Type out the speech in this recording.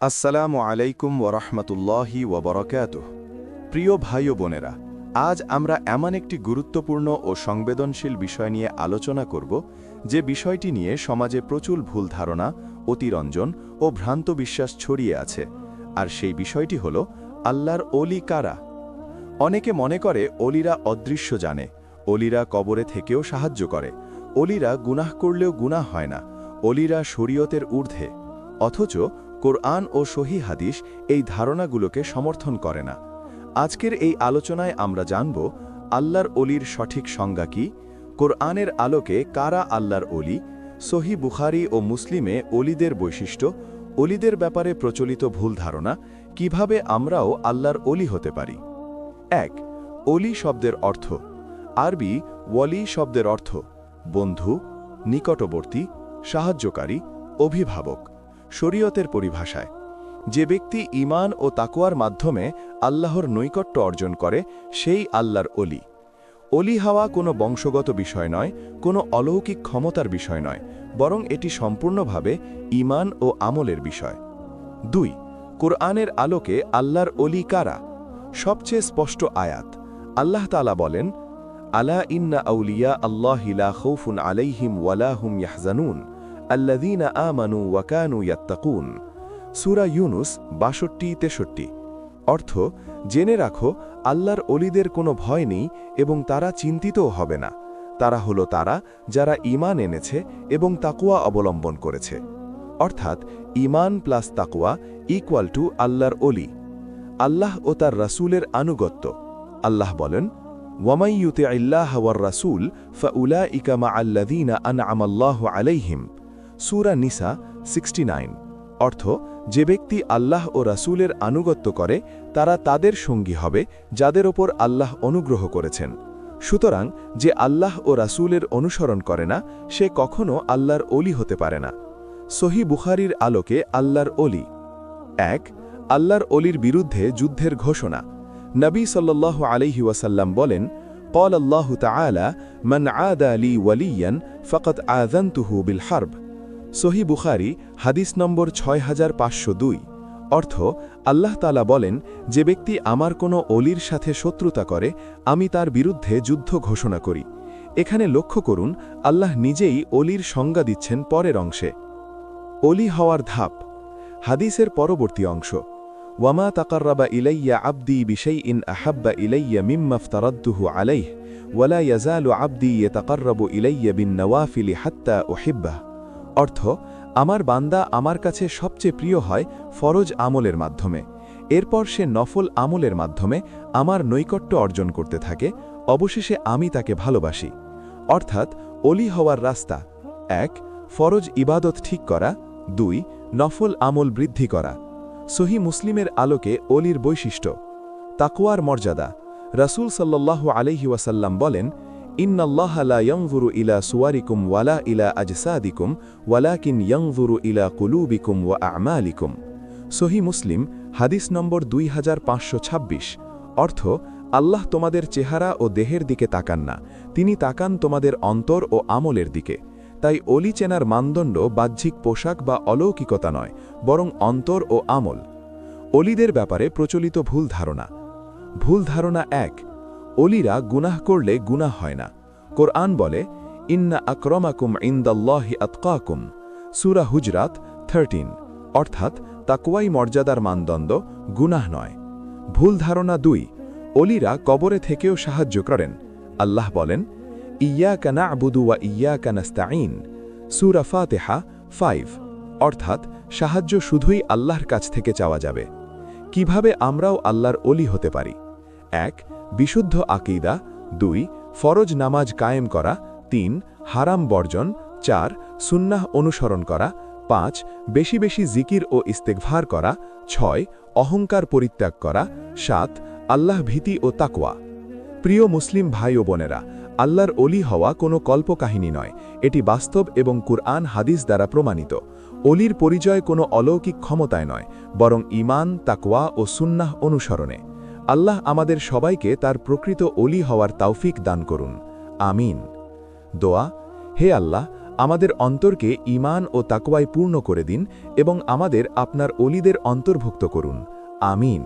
আসসালামু আলাইকুম ওরহমতুল্লাহি ওবরকাতুহ। প্রিয় ভাই ও বোনেরা, আজ আমরা এমন একটি গুরুত্বপূর্ণ ও সংবেদনশীল বিষয় নিয়ে আলোচনা করব যে বিষয়টি নিয়ে সমাজে প্রচুর ভুল ধারণা, অতিরঞ্জন ও ভ্রান্ত বিশ্বাস ছড়িয়ে আছে। আর সেই বিষয়টি হল আল্লাহর অলি কারা। অনেকে মনে করে অলিরা অদৃশ্য জানে, অলিরা কবরে থেকেও সাহায্য করে, অলিরা গুনাহ করলেও গুনাহ হয় না, অলিরা শরীয়তের ঊর্ধ্বে। অথচ কোরআন ও সহিহ হাদিস এই ধারণাগুলোকে সমর্থন করে না। আজকের এই আলোচনায় আমরা জানব আল্লাহর অলির সঠিক সংজ্ঞা কি, কোরআনের আলোকে কারা আল্লাহর অলি, সহিহ বুখারী ও মুসলিমে অলিদের বৈশিষ্ট্য, অলিদের ব্যাপারে প্রচলিত ভুল ধারণা, কিভাবে আমরাও আল্লাহর অলি হতে পারি। ১. অলি শব্দের অর্থ। আরবি ওয়ালি শব্দের অর্থ বন্ধু, নিকটবর্তী, সাহায্যকারী, অভিভাবক। শরীয়তের পরিভাষায় যে ব্যক্তি ঈমান ও তাকওয়ার মাধ্যমে আল্লাহর নৈকট্য অর্জন করে সেই আল্লাহর অলি। অলি হওয়া কোনো বংশগত বিষয় নয়, কোনো অলৌকিক ক্ষমতার বিষয় নয়, বরং এটি সম্পূর্ণভাবে ঈমান ও আমলের বিষয়। ২. কোরআনের আলোকে আল্লাহর অলি কারা। সবচেয়ে স্পষ্ট আয়াত। আল্লাহ তাআলা বলেন, আলা ইন্না আউলিয়া আল্লাহি লা খাউফুন আলাইহিম ওয়ালা হুম ইয়াহজানুন আল্লাযীনা আমানু ওয়া কানু ইয়াত্তাকুন। সূরা ইউনুস ৬২-৬৩। অর্থ, জেনে রাখো আল্লাহর অলিদের কোনো ভয় নেই এবং তারা চিন্তিতও হবে না। তারা হলো তারা যারা ঈমান এনেছে এবং তাকওয়া অবলম্বন করেছে। অর্থাৎ ঈমান প্লাস তাকওয়া ইকুয়াল টু আল্লাহর অলি। আল্লাহ ও তার রাসূলের আনুগত্য। আল্লাহ বলেন, ওয়ামাই ইউতিইল্লাহ ওয়ার রাসূল ফাউলাইকা মাআল্লাযীনা আনআমাল্লাহু আলাইহিম। সূরা নিসা 69। অর্থ, যে ব্যক্তি আল্লাহ ও রাসূলের আনুগত্য করে তারা তাদের সঙ্গী হবে যাদের ওপর আল্লাহ অনুগ্রহ করেছেন। সুতরাং যে আল্লাহ ও রাসূলের অনুসরণ করে না সে কখনো আল্লাহর অলি হতে পারে না। সহিহ বুখারীর আলোকে আল্লাহর অলি। ১. আল্লাহর অলির বিরুদ্ধে যুদ্ধের ঘোষণা। নবী সাল্লাল্লাহু আলাইহি ওয়াসাল্লাম বলেন, قال الله تعالى من عادى لي وليا فقد آذنته بالحرب। সহিহ বুখারী হাদিস নম্বর 6502। অর্থ, আল্লাহ তাআলা বলেন, যে ব্যক্তি আমার কোনো অলির সাথে শত্রুতা করে আমি তার বিরুদ্ধে যুদ্ধ ঘোষণা করি। এখানে লক্ষ্য করুন, আল্লাহ নিজেই অলির সংজ্ঞা দিচ্ছেন পরের অংশে। অলি হওয়ার ধাপ। হাদিসের পরবর্তী অংশ, ওয়ামা তাকাররাবা ইলাইয়া আবদি বিশাইইন আহাব্বা ইলাইয়া মিম্মা ইফতারাদতুহু আলাইহি ওয়ালা ইয়াজালু আবদি ইয়াতাকাররাবু ইলাইয়া বিন-নওয়াফিলি হাত্তা উহিব্বাহ। অর্থ, আমার বান্দা আমার কাছে সবচেয়ে প্রিয় হয় ফরজ আমলের মাধ্যমে, এরপর সে নফল আমলের মাধ্যমে আমার নৈকট্য অর্জন করতে থাকে, অবশেষে আমি তাকে ভালোবাসি। অর্থাৎ অলি হওয়ার রাস্তা: ১. ফরজ ইবাদত ঠিক করা, ২. নফল আমল বৃদ্ধি করা। সহিহ মুসলিমের আলোকে অলির বৈশিষ্ট্য। তাকওয়ার মর্যাদা। রাসূল সাল্লাল্লাহু আলাইহি ওয়াসাল্লাম বলেন, ইন্নাল্লাহা লা ইয়ানজুরু ইলা সুওয়ারিকুম ওয়ালা ইলা আজসাদিকুম ওয়ালাকিন ইয়ানজুরু ইলা কুলুবিকুম ওয়া আমালিকুম। সহিহ মুসলিম হাদিস নম্বর 2526। অর্থ, আল্লাহ তোমাদের চেহারা ও দেহের দিকে তাকান না, তিনি তাকান তোমাদের অন্তর ও আমলের দিকে। তাই অলি চেনার মানদণ্ড বাহ্যিক পোশাক বা অলৌকিকতা নয়, বরং অন্তর ও আমল। অলিদের ব্যাপারে প্রচলিত ভুল ধারণা। ভুল ধারণা ১. অলিরা গুনাহ করলে গুনাহ হয় না। কোরআন বলে, ইন্না আকরামাকুম ইনদাল্লাহি আতকাকুম। সূরা হুজরাত 13। অর্থাৎ তাকওয়াই মর্যাদার মানদণ্ড, গুনাহ নয়। ভুল ধারণা ২. অলিরা কবরে থেকেও সাহায্য করেন। আল্লাহ বলেন, ইয়াকা না'বুদু ওয়া ইয়াকা নাস্তাঈন। সূরা ফাতিহা 5। অর্থাৎ সাহায্য শুধুই আল্লাহর কাছ থেকে চাওয়া যাবে। কিভাবে আমরাও আল্লাহর অলি হতে পারি? ১. বিশুদ্ধ আকীদা, ২. ফরজ নামাজ কায়েম করা, ৩. হারাম বর্জন, ৪. সুন্নাহ অনুসরণ করা, ৫. বেশি বেশি জিকির ও ইস্তেগফার করা, ৬. অহংকার পরিত্যাগ করা, ৭. আল্লাহ ভীতি ও তাকওয়া। প্রিয় মুসলিম ভাই ও বোনেরা, আল্লাহর অলি হওয়া কোনো কল্পকাহিনী নয়, এটি বাস্তব এবং কুরআন হাদিস দ্বারা প্রমাণিত। অলির পরিচয় কোনো অলৌকিক ক্ষমতায় নয়, বরং ঈমান, তাকওয়া ও সুন্নাহ অনুসরণে। আল্লাহ আমাদের সবাইকে তার প্রকৃত অলি হওয়ার তৌফিক দান করুন। আমিন। দোয়া: হে আল্লাহ, আমাদের অন্তরকে ঈমান ও তাকওয়ায় পূর্ণ করে দিন এবং আমাদের আপনার অলিদের অন্তর্ভুক্ত করুন। আমিন।